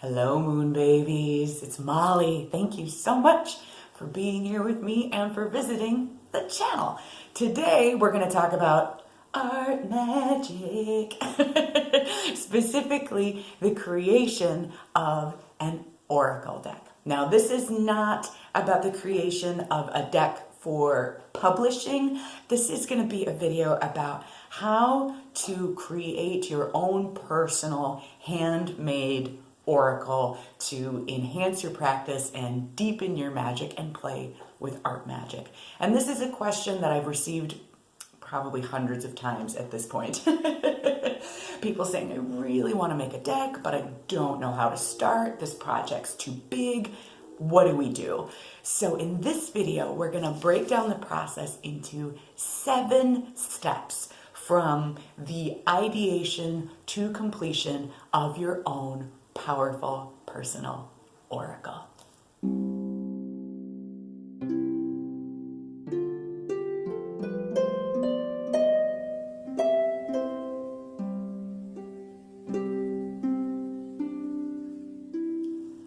Hello, moon babies. It's Molly. Thank you so much for being here with me and for visiting the channel. Today, we're going to talk about art magic, specifically the creation of an oracle deck. Now, this is not about the creation of a deck for publishing. This is going to be a video about how to create your own personal handmade oracle to enhance your practice and deepen your magic and play with art magic. And this is a question that I've received probably hundreds of times at this point. People saying, I really want to make a deck, but I don't know how to start. This project's too big. What do we do? So in this video, we're going to break down the process into 7 steps from the ideation to completion of your own powerful personal oracle.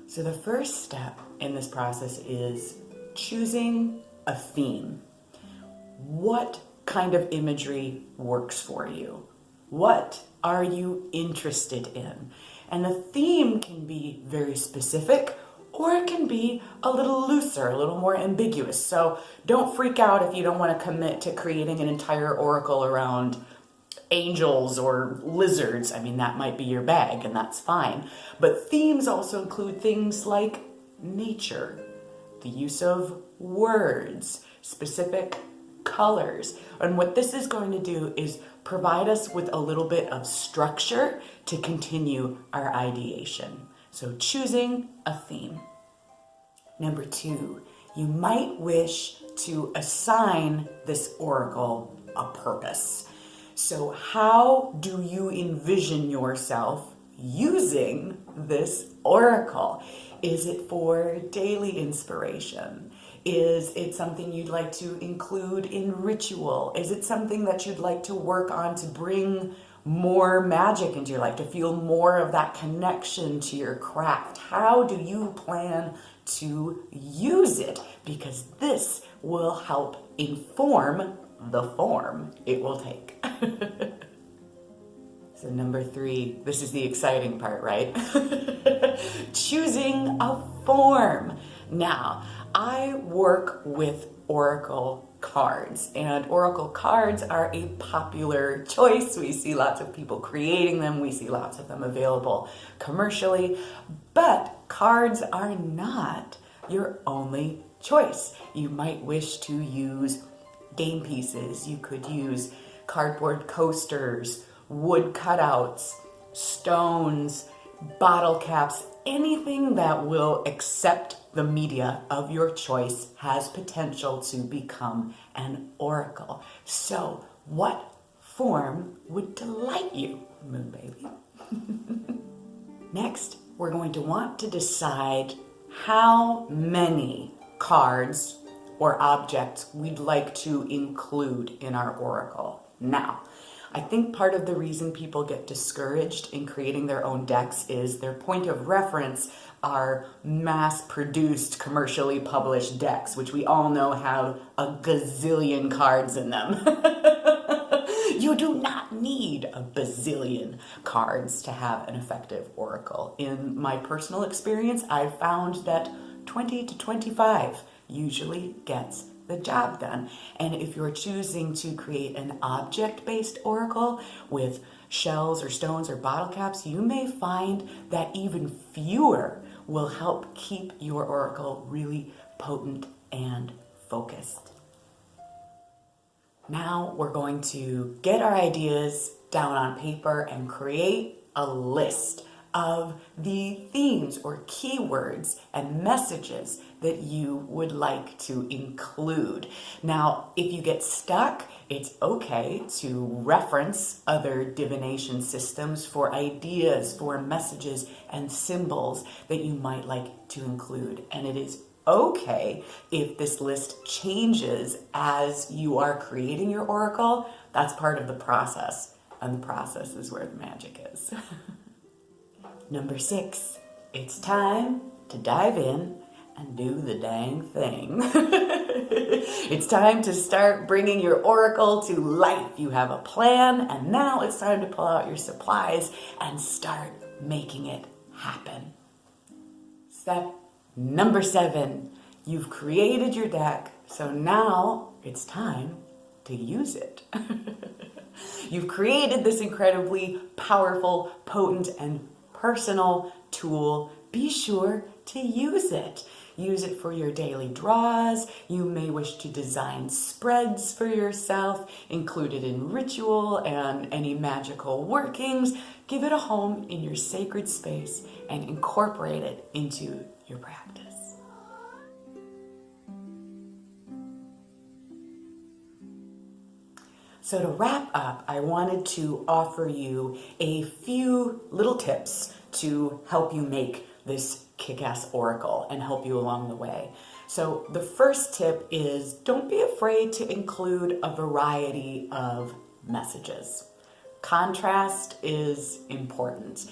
So the first step in this process is choosing a theme. What kind of imagery works for you? What are you interested in? And the theme can be very specific, or it can be a little looser, a little more ambiguous. So don't freak out if you don't want to commit to creating an entire oracle around angels or lizards. I mean, that might be your bag, and that's fine. But themes also include things like nature, the use of words, specific colors. And what this is going to do is provide us with a little bit of structure to continue our ideation. So choosing a theme. Number 2, you might wish to assign this oracle a purpose. So how do you envision yourself using this oracle? Is it for daily inspiration? Is it something you'd like to include in ritual? Is it something that you'd like to work on to bring more magic into your life, to feel more of that connection to your craft? How do you plan to use it? Because this will help inform the form it will take. So number 3, this is the exciting part, right? Choosing a form. Now, I work with oracle cards, and oracle cards are a popular choice. We see lots of people creating them. We see lots of them available commercially, but cards are not your only choice. You might wish to use game pieces. You could use cardboard coasters, wood cutouts, stones, bottle caps. Anything that will accept the media of your choice has potential to become an oracle. So what form would delight you, Moon Baby? Next, we're going to want to decide how many cards or objects we'd like to include in our oracle. Now, I think part of the reason people get discouraged in creating their own decks is their point of reference are mass-produced, commercially published decks, which we all know have a gazillion cards in them. You do not need a bazillion cards to have an effective oracle. In my personal experience, I've found that 20 to 25 usually gets the job done. And if you're choosing to create an object-based oracle with shells or stones or bottle caps, you may find that even fewer will help keep your oracle really potent and focused. Now we're going to get our ideas down on paper and create a list of the themes or keywords and messages that you would like to include. Now, if you get stuck, it's okay to reference other divination systems for ideas, for messages and symbols that you might like to include. And it is okay if this list changes as you are creating your oracle. That's part of the process, and the process is where the magic is. Number 6, it's time to dive in and do the dang thing. It's time to start bringing your oracle to life. You have a plan, and now it's time to pull out your supplies and start making it happen. Step number 7, you've created your deck, so now it's time to use it. You've created this incredibly powerful, potent, and personal tool. Be sure to use it. Use it for your daily draws. You may wish to design spreads for yourself, include it in ritual and any magical workings. Give it a home in your sacred space and incorporate it into your practice. So to wrap up, I wanted to offer you a few little tips to help you make this kick-ass oracle and help you along the way. So the first tip is don't be afraid to include a variety of messages. Contrast is important.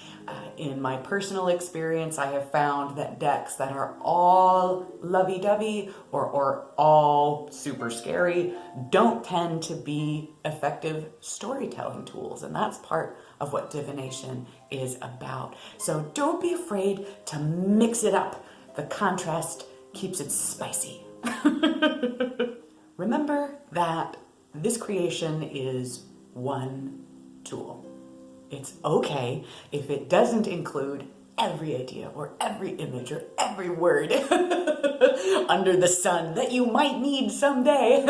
In my personal experience, I have found that decks that are all lovey-dovey or all super scary don't tend to be effective storytelling tools, and that's part of what divination is about. So don't be afraid to mix it up. The contrast keeps it spicy. Remember that this creation is one tool. It's okay if it doesn't include every idea or every image or every word under the sun that you might need someday.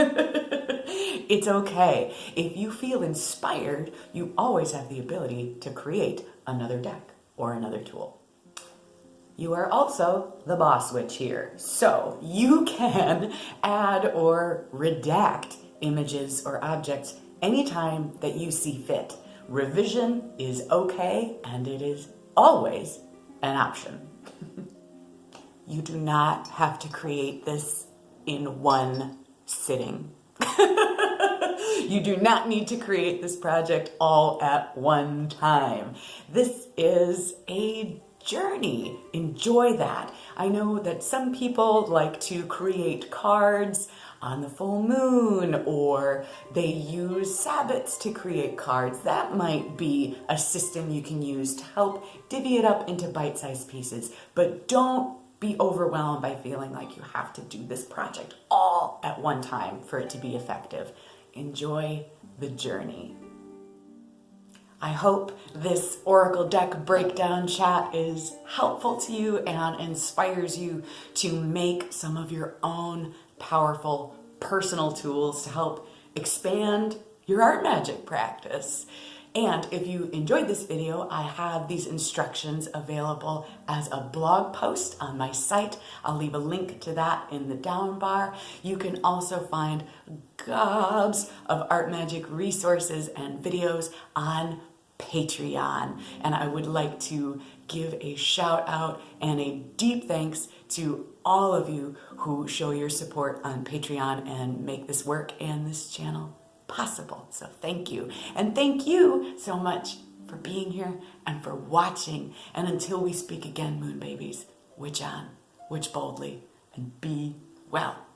It's okay. If you feel inspired, you always have the ability to create another deck or another tool. You are also the boss witch here, so you can add or redact images or objects anytime that you see fit. Revision is okay, and it is always an option. You do not have to create this in one sitting. You do not need to create this project all at one time. This is a journey. Enjoy that. I know that some people like to create cards on the full moon, or they use Sabbats to create cards. That might be a system you can use to help divvy it up into bite-sized pieces. But don't be overwhelmed by feeling like you have to do this project all at one time for it to be effective. Enjoy the journey. I hope this Oracle deck breakdown chat is helpful to you and inspires you to make some of your own powerful personal tools to help expand your art magic practice. And if you enjoyed this video, I have these instructions available as a blog post on my site. I'll leave a link to that in the down bar. You can also find gobs of art magic resources and videos on Patreon. And I would like to give a shout out and a deep thanks to all of you who show your support on Patreon and make this work and this channel possible. So thank you. And thank you so much for being here and for watching. And until we speak again, moon babies, witch on, witch boldly, and be well.